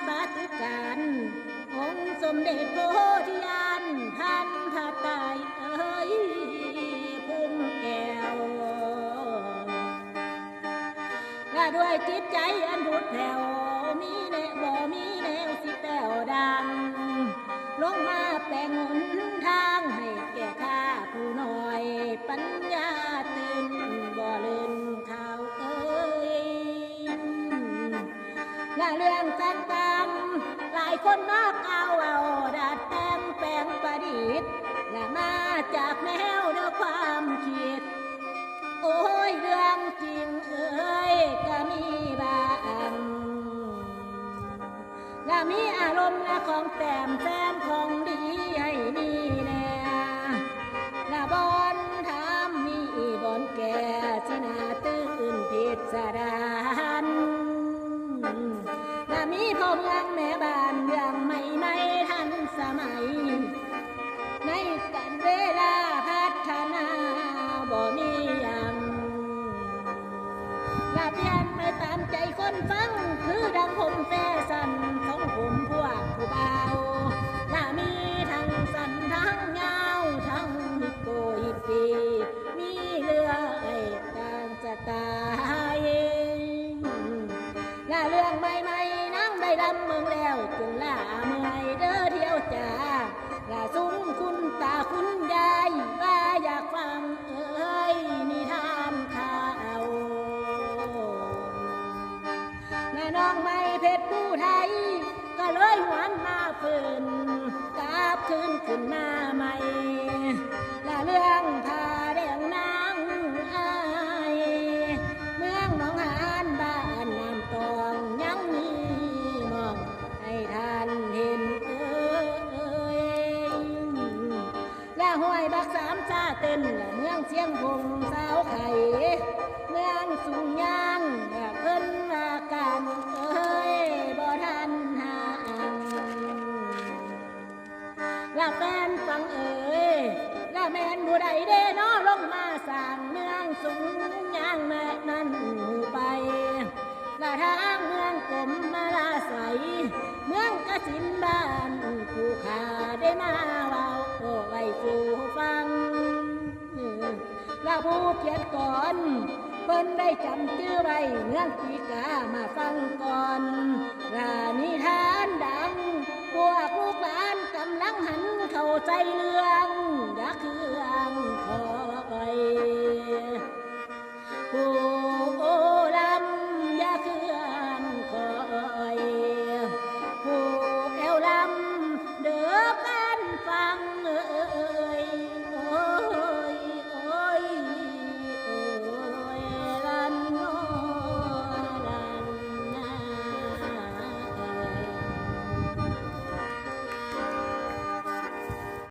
ปาตุการองค์สมเด็จโพธิญาณท่านพระไตรเอ้ยพุ่มแก้วและด้วยจิตใจอันผุดแผ่วมีแนวบ่มีแนวสิแป้วดังลงมาแปลงหนทางให้แก่ข้าผู้น้อยปัญญาตื่นบ่ลืมข่าวเอ้ยและเรื่องต่างๆหลายคนมากเอาดัดแต่งแปลงประดิษฐ์และมาจากแนวเดียวความคิดโอ้ยเรื่องจริงเอ้ยก็มีบางและมีอารมณ์และของแต้มแซมของดีให้มีแน่และบอนถามมีบอนแก่สินาตื่นพิสดารและมีพ่อเมืองแม่บ้านเรื่องใหม่ๆทันสมัยในกันเวลาพัฒนาบ่มีอย่างและเปลี่ยนไปตามใจคนฟังคือดังผมแฟชั่นของผมพวกผู้เบาและมีทั้งสั้นทั้งยาวทั้งฮิปโปฮิปปีมีเรือต่างสไตล์และเรื่องใหม่ๆนั่งได้ดำเมืองแล้วจนล่าเมื่อยเด้อเที่ยวจ้าและซุ้มคุณตาคุณยายว่าอยากฟังเอ้ยนิทานข่าวและน้องไม่เพชรผู้ไทยก็เลยหวนมาฝืนกลับขึ้นมาใหม่และเรื่องพาแดงนางอายเมืองหนองหานบ้านน้ำตองยังมีมองให้ท่านเห็นเอ้ยและห้วยบักสามชาเต้นและเมืองเชียงคงสาวไข่เมืองสุงยางเพิ่นว่ากันเอ้ยบ่ทันหางและแฟนฟังเอ้ยและแม่นผู้ใดเด้น้อลงมาสร้างเมืองสุงยางแม่นั้นไปและทางเมืองกลมมาลาใสเมืองกสินบ้านผู้ขาได้มาเว้าไว้สู่ฟังและผู้เขียนก่อนเพิ่นได้จำชื่อไว้เมืองปีกามาฟังก่อนและนิทานดังพวกลูกหลานกำลังหันเข้าใจเรื่อง